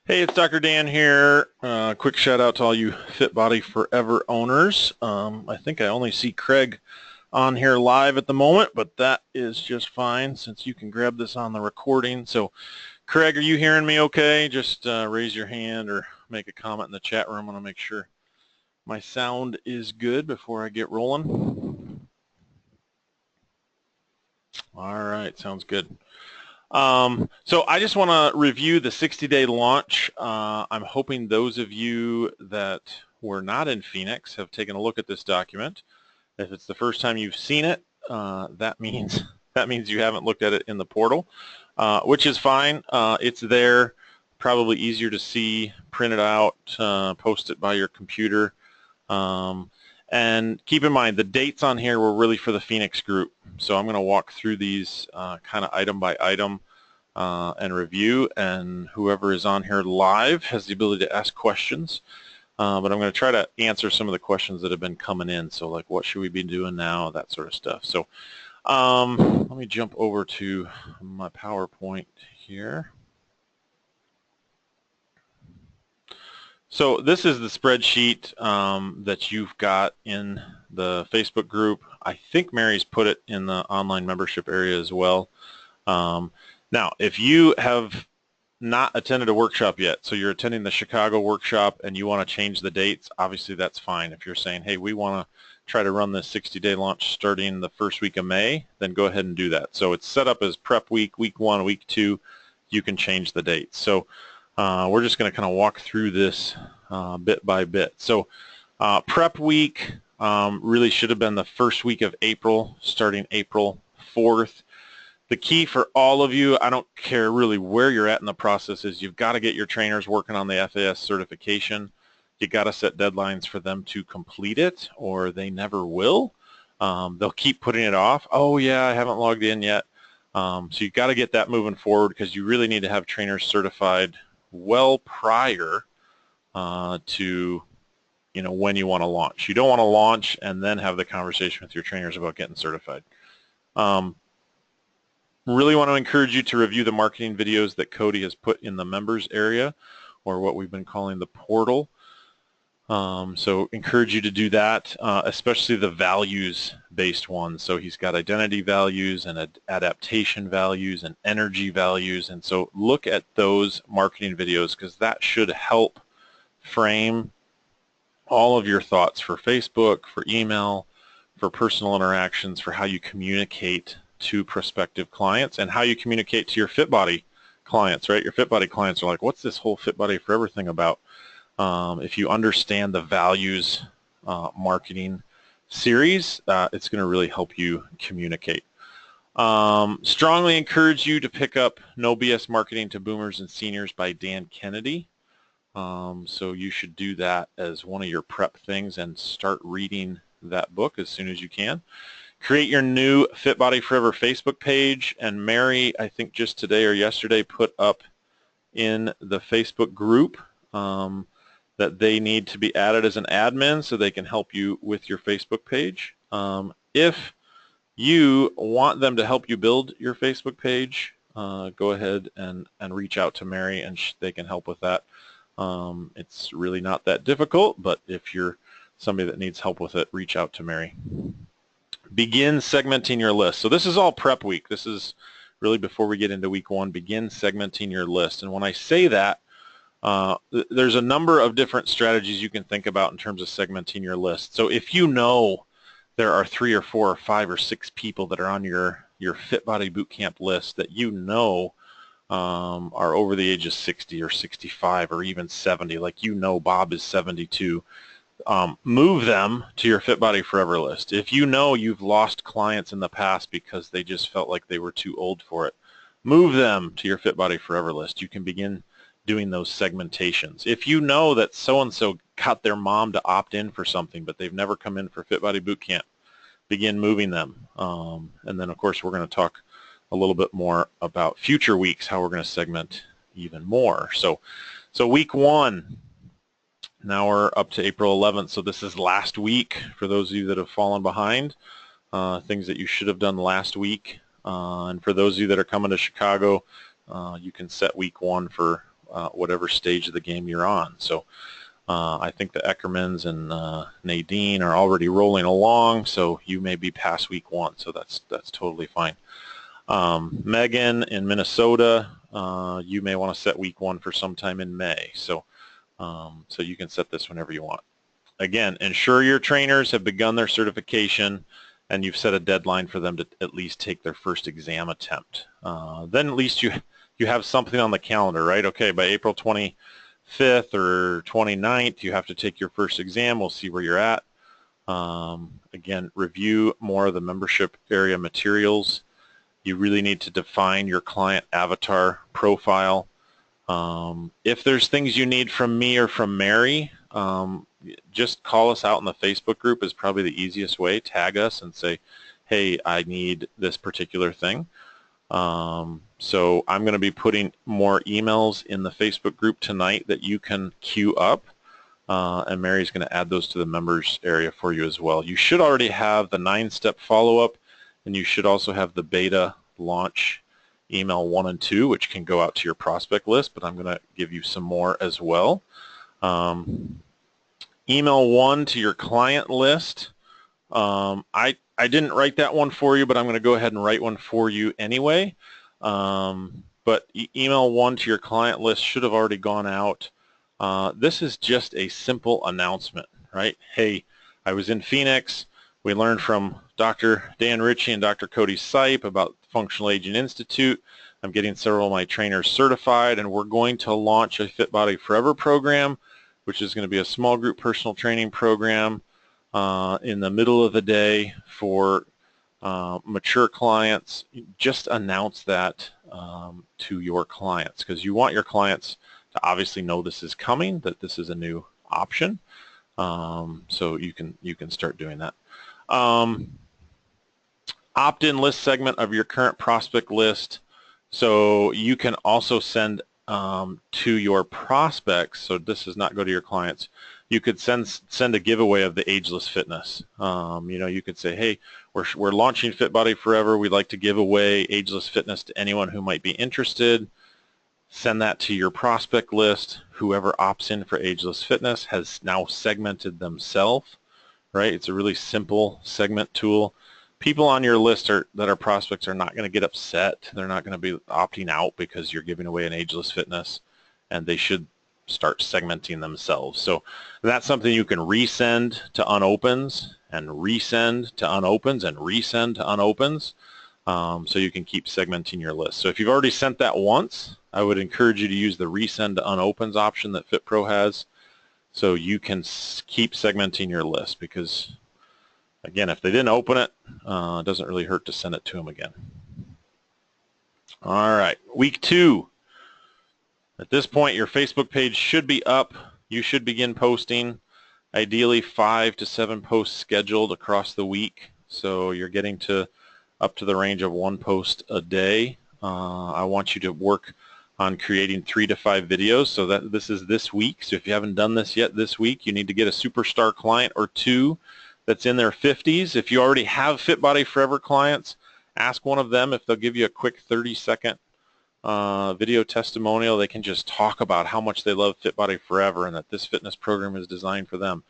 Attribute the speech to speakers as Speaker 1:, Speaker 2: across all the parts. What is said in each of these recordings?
Speaker 1: Hey, it's Dr. Dan here. Quick shout out to all you Fit Body Forever owners. I think I only see Craig on here live at the moment, but that is just fine since you can grab this on the recording. So, Craig, are you hearing me okay? Just raise your hand or make a comment in the chat room. I want to make sure my sound is good before I get rolling. All right, sounds good. So I just want to review the 60-day launch. I'm hoping those of you that were not in Phoenix have taken a look at this document. If it's the first time you've seen it, that means you haven't looked at it in the portal, which is fine. It's there, probably easier to see, print it out, post it by your computer. And keep in mind, the dates on here were really for the Phoenix group. So I'm going to walk through these kind of item by item and review, and whoever is on here live has the ability to ask questions. But I'm going to try to answer some of the questions that have been coming in. So like, what should we be doing now? That sort of stuff. So let me jump over to my PowerPoint here. So this is the spreadsheet that you've got in the Facebook group. I think Mary's put it in the online membership area as well. Now, if you have not attended a workshop yet, so you're attending the Chicago workshop and you want to change the dates, obviously that's fine. If you're saying, hey, we want to try to run this 60-day launch starting the first week of May, then go ahead and do that. So it's set up as prep week, week 1, week 2. You can change the dates. So we're just going to kind of walk through this bit by bit. So prep week really should have been the first week of April, starting April 4th. The key for all of you, I don't care really where you're at in the process, is you've got to get your trainers working on the FAS certification. You got to set deadlines for them to complete it, or they never will. They'll keep putting it off. Oh yeah, I haven't logged in yet. So you've got to get that moving forward, because you really need to have trainers certified well prior to when you want to launch. You don't want to launch and then have the conversation with your trainers about getting certified. Really want to encourage you to review the marketing videos that Cody has put in the members area, or what we've been calling the portal. So encourage you to do that, especially the values-based ones. So he's got identity values and adaptation values and energy values. And so look at those marketing videos, because that should help frame all of your thoughts for Facebook, for email, for personal interactions, for how you communicate to prospective clients and how you communicate to your Fit Body clients, right? Your Fit Body clients are like, what's this whole Fit Body Forever thing about? If you understand the values marketing series, it's going to really help you communicate. Strongly encourage you to pick up No BS Marketing to Boomers and Seniors by Dan Kennedy. So you should do that as one of your prep things and start reading that book as soon as you can. Create your new Fit Body Forever Facebook page, and Mary, I think just today or yesterday, put up in the Facebook group that they need to be added as an admin so they can help you with your Facebook page. If you want them to help you build your Facebook page, go ahead and reach out to Mary, and they can help with that. It's really not that difficult, but if you're somebody that needs help with it, reach out to Mary. Begin segmenting your list. So this is all prep week. This is really before we get into week 1. Begin segmenting your list. And when I say that, there's a number of different strategies you can think about in terms of segmenting your list. So if you know there are 3 or 4 or 5 or 6 people that are on your Fit Body Bootcamp list that you know are over the age of 60 or 65 or even 70, like Bob is 72, move them to your Fit Body Forever list. If you know you've lost clients in the past because they just felt like they were too old for it, move them to your Fit Body Forever list. You can begin doing those segmentations. If you know that so-and-so got their mom to opt in for something but they've never come in for Fit Body Bootcamp, begin moving them. And then of course we're going to talk a little bit more about future weeks, how we're going to segment even more. So week 1, now we're up to April 11th, so this is last week for those of you that have fallen behind, things that you should have done last week. And for those of you that are coming to Chicago, you can set week 1 for whatever stage of the game you're on. So I think the Eckermans and Nadine are already rolling along, so you may be past week 1, so that's totally fine. Megan in Minnesota, you may want to set week 1 for sometime in May, so you can set this whenever you want. Again, ensure your trainers have begun their certification and you've set a deadline for them to at least take their first exam attempt. Then at least you have something on the calendar, right? Okay, by April 25th or 29th, you have to take your first exam. We'll see where you're at. Again, review more of the membership area materials. You really need to define your client avatar profile. If there's things you need from me or from Mary, just call us out in the Facebook group is probably the easiest way. Tag us and say, hey, I need this particular thing. So I'm going to be putting more emails in the Facebook group tonight that you can queue up, and Mary's going to add those to the members area for you as well. You should already have the 9-step follow-up, and you should also have the beta launch email 1 and 2, which can go out to your prospect list, but I'm going to give you some more as well. Email 1 to your client list. I didn't write that one for you, but I'm going to go ahead and write one for you anyway. But email 1 to your client list should have already gone out. This is just a simple announcement, right? Hey, I was in Phoenix. We learned from Dr. Dan Ritchie and Dr. Cody Sipe about Functional Aging Institute. I'm getting several of my trainers certified, and we're going to launch a Fit Body Forever program, which is going to be a small group personal training program in the middle of the day for mature clients. Just announce that to your clients, because you want your clients to obviously know this is coming, that this is a new option. So you can start doing that. Opt-in list segment of your current prospect list. So you can also send to your prospects. So this does not go to your clients. You could send a giveaway of the Ageless Fitness. You could say, hey, we're launching Fit Body Forever. We'd like to give away Ageless Fitness to anyone who might be interested. Send that to your prospect list. Whoever opts in for Ageless Fitness has now segmented themselves, right? It's a really simple segment tool. People on your list that are prospects are not going to get upset. They're not going to be opting out because you're giving away an Ageless Fitness, and they should start segmenting themselves. So that's something you can resend to unopens and resend to unopens and resend to unopens, so you can keep segmenting your list. So if you've already sent that once, I would encourage you to use the resend to unopens option that FitPro has, so you can keep segmenting your list, because again, if they didn't open it, it doesn't really hurt to send it to them again. All right, week 2. At this point, your Facebook page should be up. You should begin posting, ideally 5 to 7 posts scheduled across the week. So you're getting up to the range of 1 post a day. I want you to work on creating 3 to 5 videos. So that this is this week. So if you haven't done this yet this week, you need to get a superstar client or 2 that's in their 50s. If you already have Fit Body Forever clients, ask one of them if they'll give you a quick 30-second video testimonial. They can just talk about how much they love Fit Body Forever and that this fitness program is designed for them.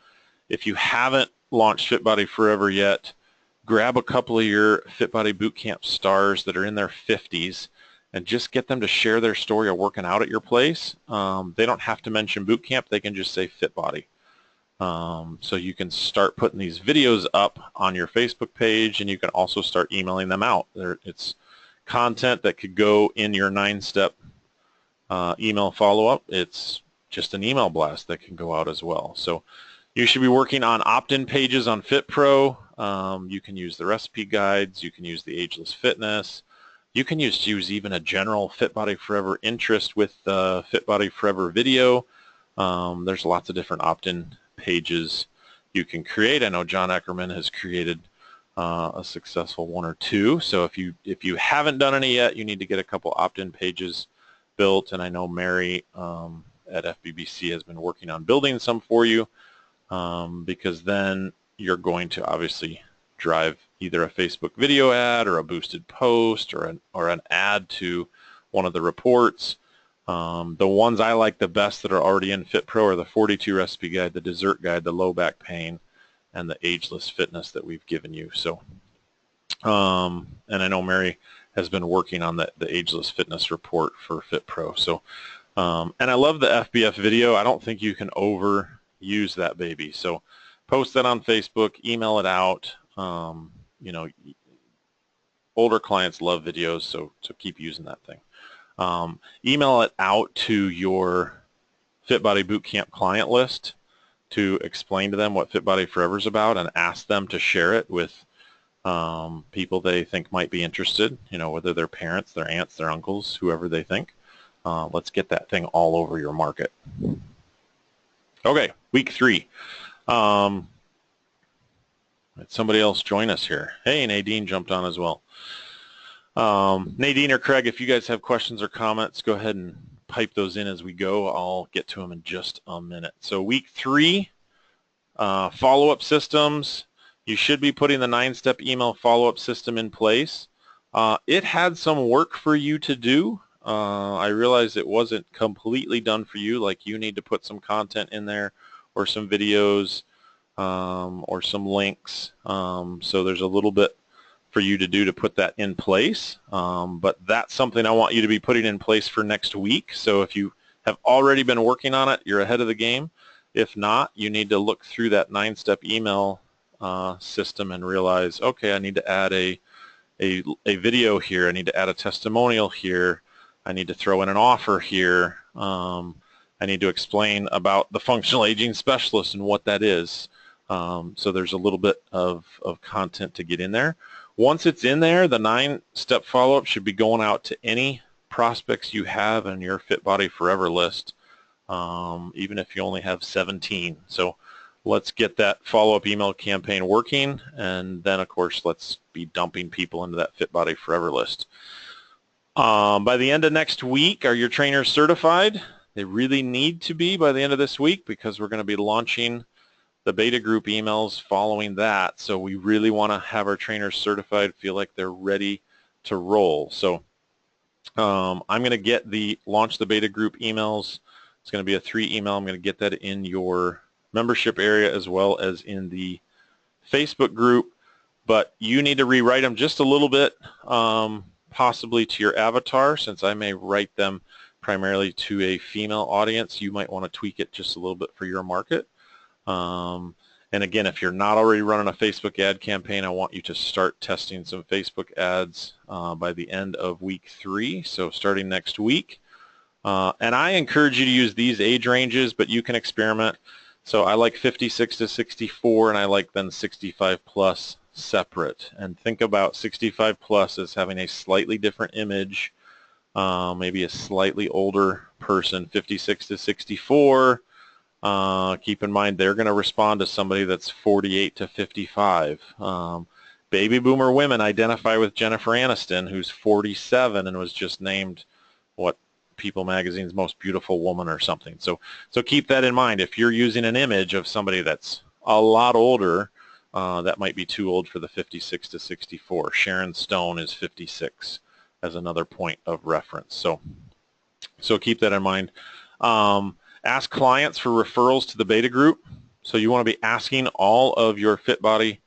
Speaker 1: If you haven't launched Fit Body Forever yet, grab a couple of your Fit Body Bootcamp stars that are in their 50s and just get them to share their story of working out at your place. They don't have to mention Bootcamp. They can just say Fit Body. So you can start putting these videos up on your Facebook page, and you can also start emailing them out. It's content that could go in your 9-step email follow-up. It's just an email blast that can go out as well. So you should be working on opt-in pages on FitPro. You can use the recipe guides. You can use the Ageless Fitness. You can use even a general Fit Body Forever interest with the Fit Body Forever video. There's lots of different opt-in pages you can create. I know John Eckerman has created a successful 1 or 2. So if you haven't done any yet, you need to get a couple opt-in pages built. And I know Mary at FBBC has been working on building some for you, because then you're going to obviously drive either a Facebook video ad or a boosted post or an ad to one of the reports. The ones I like the best that are already in FitPro are the 42 recipe guide, the dessert guide, the low back pain, and the ageless fitness that we've given you. So, and I know Mary has been working on the ageless fitness report for FitPro. So, and I love the FBF video. I don't think you can overuse that baby. So post that on Facebook, email it out. You know, older clients love videos, so keep using that thing. Email it out to your FitBody Bootcamp client list to explain to them what FitBody Forever is about and ask them to share it with people they think might be interested, you know, whether they're parents, their aunts, their uncles, whoever they think. Let's get that thing all over your market. Okay, week 3. Let somebody else join us here. Hey, Nadine jumped on as well. Nadine or Craig, if you guys have questions or comments, go ahead and pipe those in as we go. I'll get to them in just a minute. So week 3, follow-up systems. You should be putting the 9-step email follow-up system in place. It had some work for you to do. I realized it wasn't completely done for you, like you need to put some content in there or some videos or some links. So there's a little bit for you to do to put that in place, but that's something I want you to be putting in place for next week. So if you have already been working on it, you're ahead of the game. If not, you need to look through that 9-step email system and realize, okay, I need to add a video here, I need to add a testimonial here, I need to throw in an offer here, I need to explain about the functional aging specialist and what that is. So there's a little bit of content to get in there. Once it's in there, the 9-step follow-up should be going out to any prospects you have on your FitBody Forever list, even if you only have 17. So let's get that follow-up email campaign working, and then, of course, let's be dumping people into that FitBody Forever list. By the end of next week, are your trainers certified? They really need to be by the end of this week because we're going to be launching the beta group emails following that. So we really want to have our trainers certified, feel like they're ready to roll. So I'm going to launch the beta group emails. It's going to be a 3 email. I'm going to get that in your membership area as well as in the Facebook group, but you need to rewrite them just a little bit, possibly to your avatar, since I may write them primarily to a female audience. You might want to tweak it just a little bit for your market. And again, if you're not already running a Facebook ad campaign, I want you to start testing some Facebook ads by the end of week 3, so starting next week. And I encourage you to use these age ranges, but you can experiment. So I like 56 to 64, and I like then 65 plus separate. And think about 65 plus as having a slightly different image, maybe a slightly older person. 56 to 64. Keep in mind they're going to respond to somebody that's 48 to 55. Baby boomer women identify with Jennifer Aniston, who's 47 and was just named what People Magazine's most beautiful woman or something. So keep that in mind. If you're using an image of somebody that's a lot older, that might be too old for the 56 to 64. Sharon Stone is 56 as another point of reference. So keep that in mind. Ask clients for referrals to the beta group. So you want to be asking all of your FitBody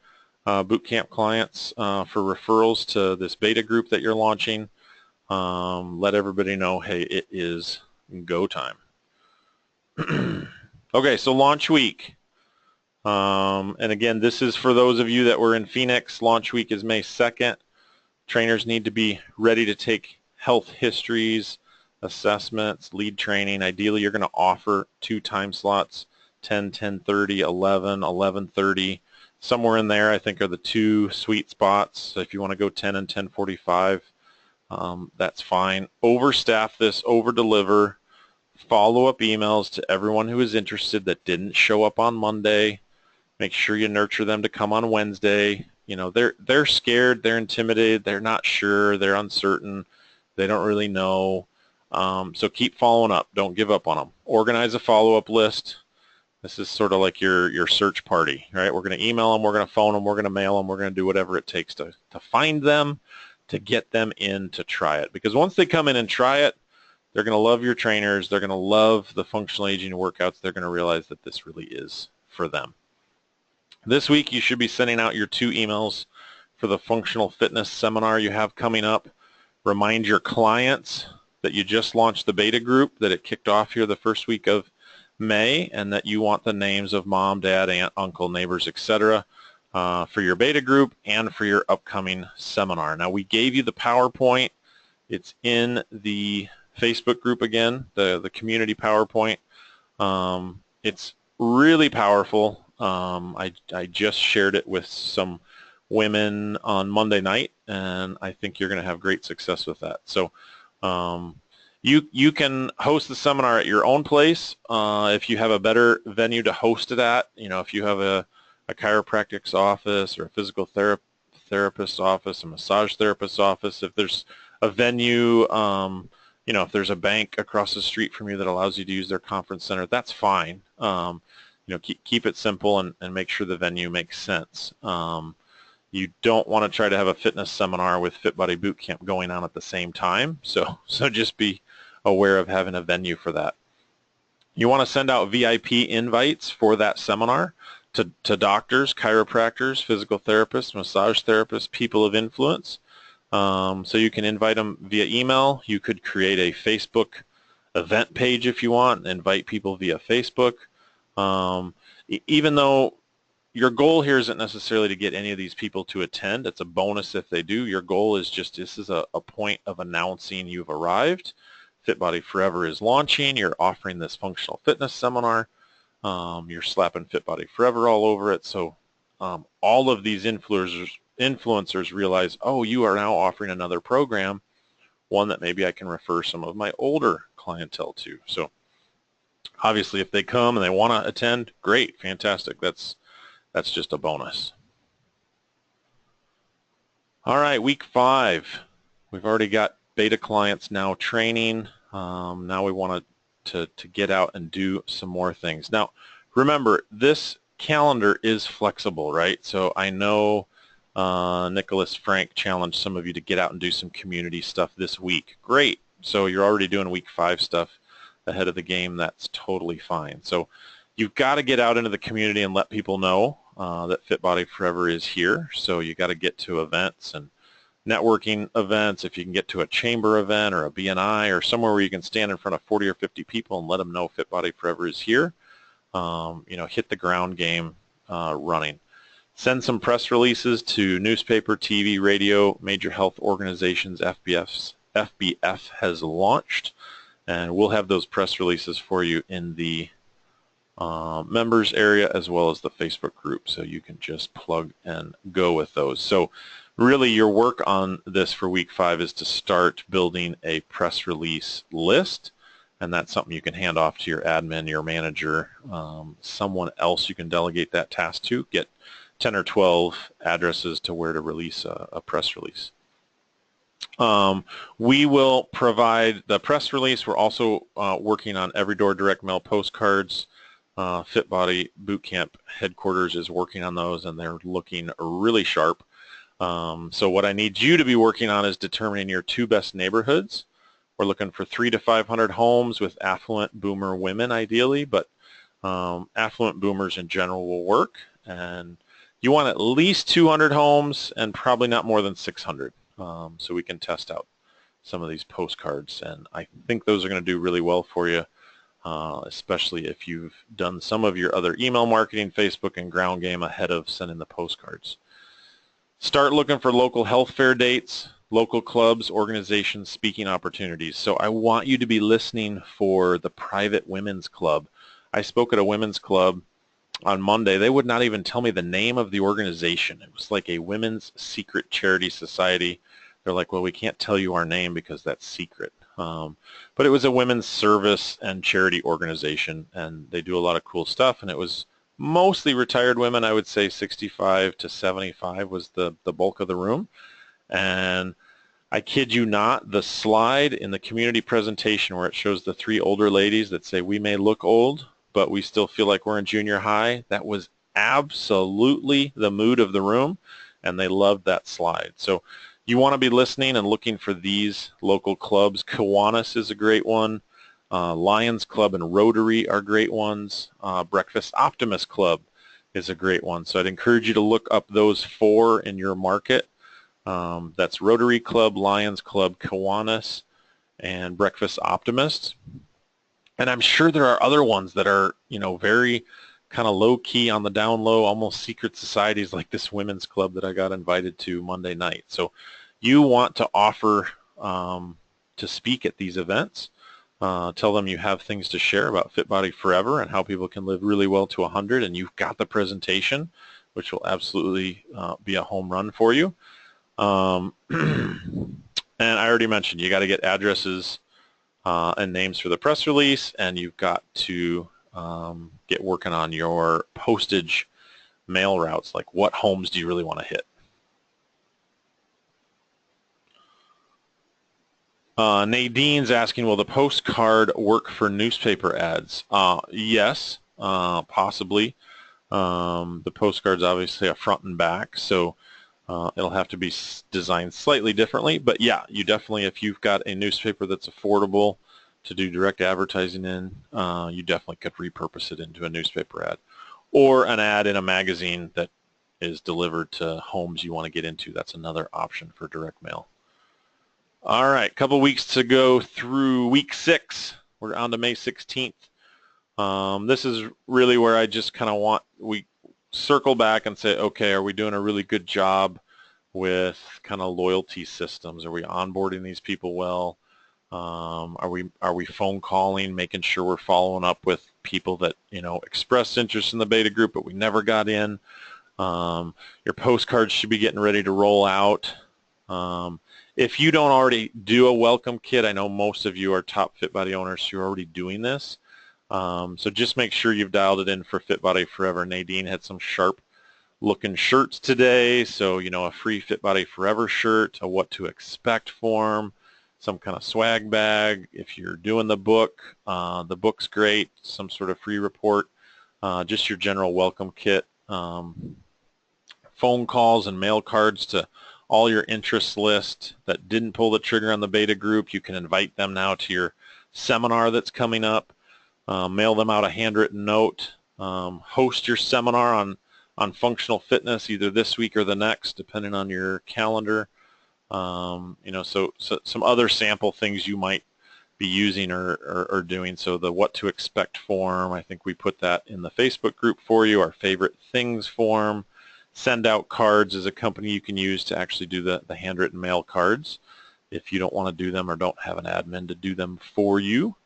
Speaker 1: Bootcamp clients for referrals to this beta group that you're launching. Let everybody know, hey, it is go time. Okay, so launch week. And again, this is for those of you that were in Phoenix. Launch week is May 2nd. Trainers need to be ready to take health histories, assessments, lead training. Ideally, you're going to offer 2 time slots, 10, 10:30, 11, 11:30. Somewhere in there, I think, are the 2 sweet spots. So if you want to go 10 and 10:45, that's fine. Overstaff this, over-deliver. Follow-up emails to everyone who is interested that didn't show up on Monday. Make sure you nurture them to come on Wednesday. You know, they're scared, they're intimidated, they're not sure, they're uncertain, they don't really know. So keep following up. Don't give up on them. Organize a follow-up list. This is sort of like your search party, right? We're going to email them, we're going to phone them, we're going to mail them, we're going to do whatever it takes to find them, to get them in to try it. Because once they come in and try it, They're going to love your trainers. They're going to love the functional aging workouts. They're going to realize that this really is for them. This week, you should be sending out your 2 emails for the functional fitness seminar you have coming up. Remind your clients that you just launched the beta group, that it kicked off here the first week of May, and that you want the names of mom, dad, aunt, uncle, neighbors, etc. For your beta group and for your upcoming seminar. Now, we gave you the PowerPoint. It's in the Facebook group again, the community PowerPoint. It's really powerful. I just shared it with some women on Monday night, and I think you're going to have great success with that. So you can host the seminar at your own place. If you have a better venue to host it at, if you have a chiropractic's office or a physical therapist's office, a massage therapist's office, if there's a venue, if there's a bank across the street from you that allows you to use their conference center, that's fine. Keep it simple and make sure the venue makes sense. You don't want to try to have a fitness seminar with Fit Body Bootcamp going on at the same time, so just be aware of having a venue for that. You want to send out VIP invites for that seminar to doctors, chiropractors, physical therapists, massage therapists, people of influence. So you can invite them via email. You could create a Facebook event page if you want, and invite people via Facebook. Even though your goal here isn't necessarily to get any of these people to attend, it's a bonus if they do. Your goal is just, this is a point of announcing you've arrived. Fit Body Forever is launching. You're offering this functional fitness seminar. You're slapping Fit Body Forever all over it. So all of these influencers realize, oh, you are now offering another program, one that maybe I can refer some of my older clientele to. So obviously if they come and they want to attend, great, fantastic. That's just a bonus. All right, week 5. We've already got beta clients now training. Now we want to get out and do some more things. Now, remember, this calendar is flexible, right? So I know Nicholas Frank challenged some of you to get out and do some community stuff this week. Great. So you're already doing week 5 stuff ahead of the game. That's totally fine. So you've got to get out into the community and let people know that Fit Body Forever is here. So you got to get to events and networking events. If you can get to a chamber event or a BNI or somewhere where you can stand in front of 40 or 50 people and let them know Fit Body Forever is here, hit the ground game running. Send some press releases to newspaper, TV, radio, major health organizations. FBF has launched, and we'll have those press releases for you in the members area as well as the Facebook group, so you can just plug and go with those. So really your work on this for week 5 is to start building a press release list, and that's something you can hand off to your admin, your manager, someone else you can delegate that task to. Get 10 or 12 addresses to where to release a press release. We will provide the press release. We're also working on Every Door direct mail postcards. Fit Body Bootcamp headquarters is working on those, and they're looking really sharp. So what I need you to be working on is determining your 2 best neighborhoods. We're looking for 300 to 500 homes with affluent boomer women ideally, but affluent boomers in general will work. And you want at least 200 homes and probably not more than 600. So we can test out some of these postcards, and I think those are going to do really well for you. Especially if you've done some of your other email marketing, Facebook, and ground game ahead of sending the postcards. Start looking for local health fair dates, local clubs, organizations, speaking opportunities. So I want you to be listening for the private women's club. I spoke at a women's club on Monday. They would not even tell me the name of the organization. It was like a women's secret charity society. They're like, well, we can't tell you our name because that's secret. But it was a women's service and charity organization, and they do a lot of cool stuff, and it was mostly retired women. I would say 65 to 75 was the bulk of the room. And I kid you not, the slide in the community presentation where it shows the 3 older ladies that say, we may look old, but we still feel like we're in junior high, that was absolutely the mood of the room, and they loved that slide. So you want to be listening and looking for these local clubs. Kiwanis is a great one. Lions Club and Rotary are great ones. Breakfast Optimist Club is a great one. So I'd encourage you to look up those 4 in your market. That's Rotary Club, Lions Club, Kiwanis, and Breakfast Optimist. And I'm sure there are other ones that are, very kind of low-key on the down low, almost secret societies like this women's club that I got invited to Monday night. So you want to offer to speak at these events. Tell them you have things to share about Fit Body Forever and how people can live really well to 100, and you've got the presentation, which will absolutely be a home run for you. And I already mentioned you got to get addresses and names for the press release, and you've got to get working on your postage mail routes, like what homes do you really want to hit. Nadine's asking, will the postcard work for newspaper ads? Yes, possibly. The postcard's obviously a front and back, so it'll have to be designed slightly differently. But yeah, you definitely, if you've got a newspaper that's affordable to do direct advertising in, you definitely could repurpose it into a newspaper ad. Or an ad in a magazine that is delivered to homes you want to get into. That's another option for direct mail. All right, couple weeks to go through week 6. We're on to May 16th. This is really where I just kind of we circle back and say, okay, are we doing a really good job with kind of loyalty systems? Are we onboarding these people well? Are we phone calling, making sure we're following up with people that expressed interest in the beta group but we never got in? Your postcards should be getting ready to roll out. If you don't already do a welcome kit, I know most of you are top Fit Body owners, so you're already doing this. So just make sure you've dialed it in for Fit Body Forever. Nadine had some sharp looking shirts today, so a free Fit Body Forever shirt, a what to expect form, some kind of swag bag. If you're doing the book's great, some sort of free report, just your general welcome kit, phone calls and mail cards to all your interest list that didn't pull the trigger on the beta group. You can invite them now to your seminar that's coming up. Mail them out a handwritten note. Host your seminar on functional fitness either this week or the next, depending on your calendar. So some other sample things you might be using or doing. So the what to expect form, I think we put that in the Facebook group for you. Our favorite things form. Send out cards is a company you can use to actually do the handwritten mail cards if you don't want to do them or don't have an admin to do them for you.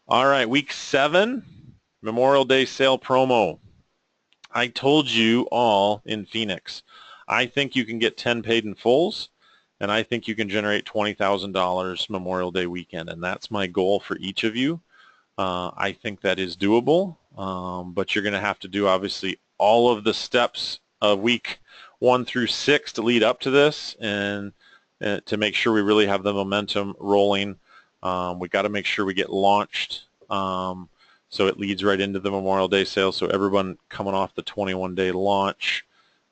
Speaker 1: All right, week 7, Memorial Day sale promo. I told you all in Phoenix, I think you can get 10 paid in fulls, and I think you can generate $20,000 Memorial Day weekend, and that's my goal for each of you. I think that is doable, but you're going to have to do obviously all of the steps of week 1 through 6 to lead up to this, and to make sure we really have the momentum rolling. We got to make sure we get launched so it leads right into the Memorial Day sale. So everyone coming off the 21-day launch,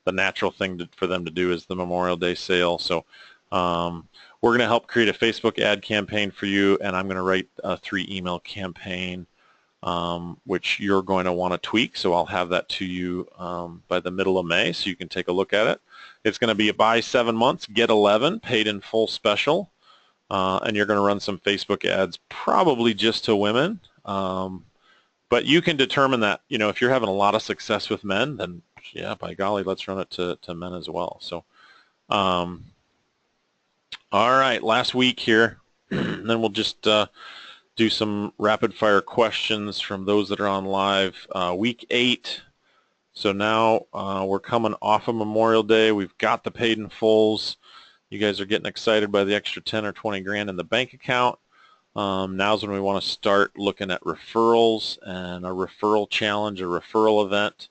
Speaker 1: the natural thing for them to do is the Memorial Day sale. So we're going to help create a Facebook ad campaign for you, and I'm going to write a 3-email campaign which you're going to want to tweak. So I'll have that to you by the middle of May so you can take a look at it. It's going to be a buy 7 months, get 11, paid in full special. And you're going to run some Facebook ads, probably just to women. But you can determine that, if you're having a lot of success with men, then yeah, by golly, let's run it to men as well. So, all right, last week here, then we'll just do some rapid fire questions from those that are on live. Week 8. So now we're coming off of Memorial Day. We've got the paid in fulls. You guys are getting excited by the extra 10 or 20 grand in the bank account. Now's when we want to start looking at referrals and a referral challenge, a referral event.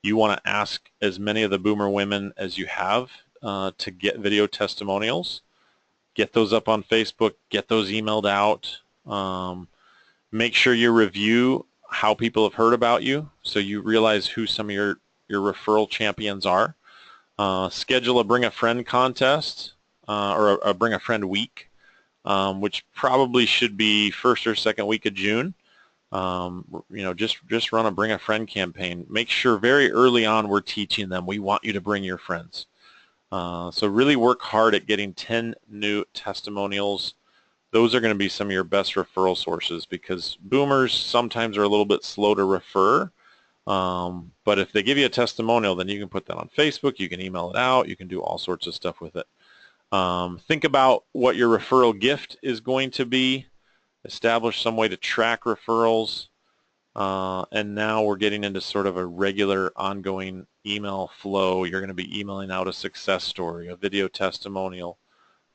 Speaker 1: You want to ask as many of the boomer women as you have to get video testimonials. Get those up on Facebook, get those emailed out. Make sure you review how people have heard about you so you realize who some of your referral champions are. Schedule a bring a friend contest. or a Bring a Friend week, which probably should be first or second week of June. Just run a Bring a Friend campaign. Make sure very early on we're teaching them we want you to bring your friends. So really work hard at getting 10 new testimonials. Those are going to be some of your best referral sources, because boomers sometimes are a little bit slow to refer. But if they give you a testimonial, then you can put that on Facebook, you can email it out, you can do all sorts of stuff with it. Think about what your referral gift is going to be. Establish some way to track referrals. And now we're getting into sort of a regular ongoing email flow. You're going to be emailing out a success story, a video testimonial,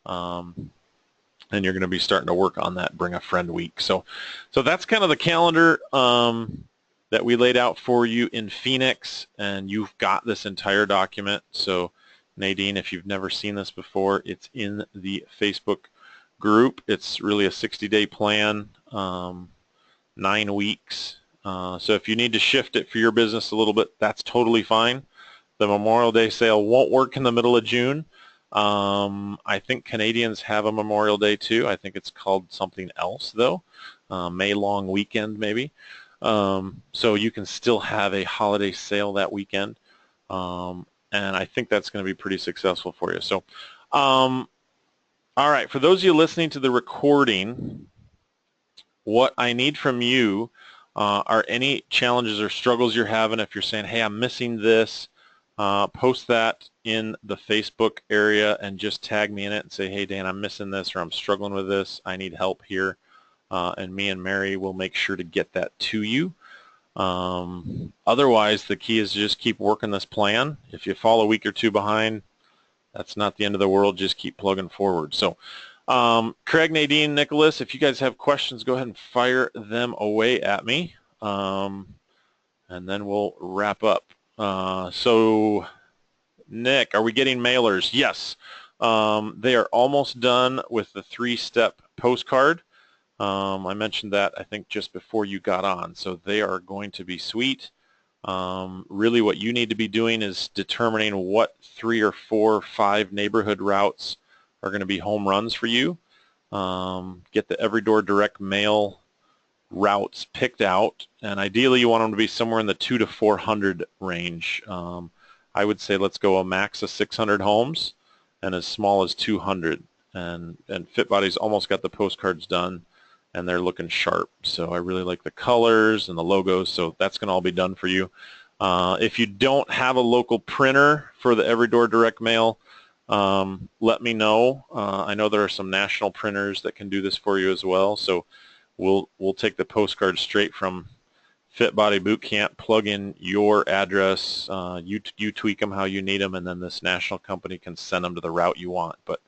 Speaker 1: and you're going to be starting to work on that Bring a Friend week. So that's kind of the calendar that we laid out for you in Phoenix, and you've got this entire document. So Nadine, if you've never seen this before, it's in the Facebook group. It's really a 60-day plan, 9 weeks. So if you need to shift it for your business a little bit, that's totally fine. The Memorial Day sale won't work in the middle of June. I think Canadians have a Memorial Day too. I think it's called something else though, May long weekend maybe. So you can still have a holiday sale that weekend, and I think that's going to be pretty successful for you. So, all right, for those of you listening to the recording, what I need from you are any challenges or struggles you're having. If you're saying, hey, I'm missing this, post that in the Facebook area and just tag me in it and say, hey, Dan, I'm missing this, or I'm struggling with this. I need help here. And me and Mary will make sure to get that to you. Otherwise, the key is to just keep working this plan. If you fall a week or two behind, that's not the end of the world. Just keep plugging forward. So Craig, Nadine, Nicholas, if you guys have questions, go ahead and fire them away at me, and then we'll wrap up. So Nick, are we getting mailers? Yes. They are almost done with the 3-step postcard. I mentioned that, I think, just before you got on. So they are going to be sweet. Really what you need to be doing is determining what 3 or 4 or 5 neighborhood routes are going to be home runs for you. Get the Everydoor direct mail routes picked out, and ideally you want them to be somewhere in the 200 to 400 range. I would say let's go a max of 600 homes and as small as 200. And FitBody's almost got the postcards done, and they're looking sharp. So I really like the colors and the logos, so that's going to all be done for you. If you don't have a local printer for the Everydoor direct mail, let me know. I know there are some national printers that can do this for you as well. So we'll take the postcard straight from FitBody Bootcamp, plug in your address, you tweak them how you need them, and then this national company can send them to the route you want. But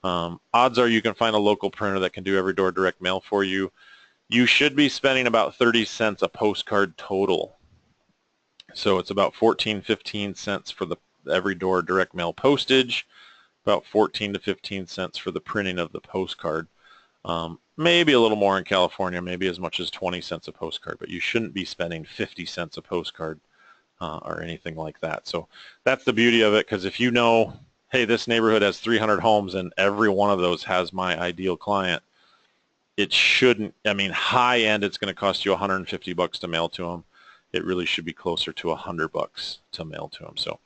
Speaker 1: odds are you can find a local printer that can do Everydoor direct mail for you. You should be spending about 30 cents a postcard total. So it's about 14, 15 cents for the Everydoor direct mail postage, about 14 to 15 cents for the printing of the postcard. Maybe a little more in California, maybe as much as 20 cents a postcard, but you shouldn't be spending 50 cents a postcard or anything like that. So that's the beauty of it, because if you know, hey, this neighborhood has 300 homes and every one of those has my ideal client, it shouldn't, I mean, high end, it's going to cost you 150 bucks to mail to them. It really should be closer to 100 bucks to mail to them. So,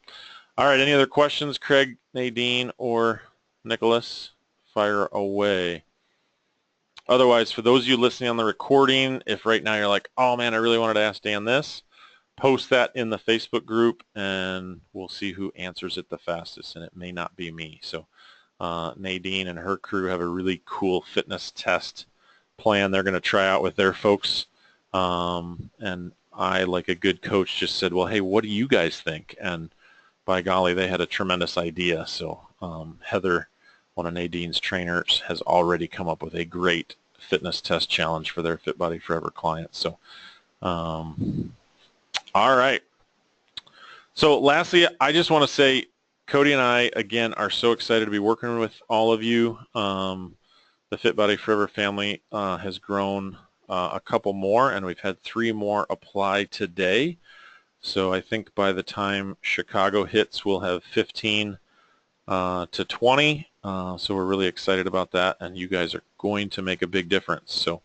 Speaker 1: all right, any other questions, Craig, Nadine, or Nicholas? Fire away. Otherwise, for those of you listening on the recording, if right now you're like, oh man, I really wanted to ask Dan this, post that in the Facebook group and we'll see who answers it the fastest, and it may not be me. So Nadine and her crew have a really cool fitness test plan they're going to try out with their folks, and I, like a good coach, just said, well, hey, what do you guys think? And by golly, they had a tremendous idea. So Heather, one of Nadine's trainers, has already come up with a great fitness test challenge for their FitBody Forever clients. So all right. So lastly, I just want to say Cody and I, again, are so excited to be working with all of you. The FitBody Forever family has grown a couple more, and we've had 3 more apply today. So I think by the time Chicago hits, we'll have 15 to 20, So we're really excited about that, and you guys are going to make a big difference. So,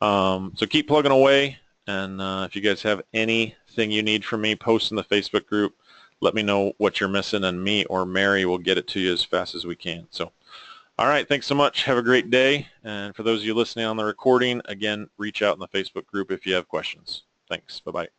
Speaker 1: so keep plugging away, and if you guys have anything you need from me, post in the Facebook group. Let me know what you're missing, and me or Mary will get it to you as fast as we can. So, all right, thanks so much. Have a great day. And for those of you listening on the recording, again, reach out in the Facebook group if you have questions. Thanks. Bye-bye.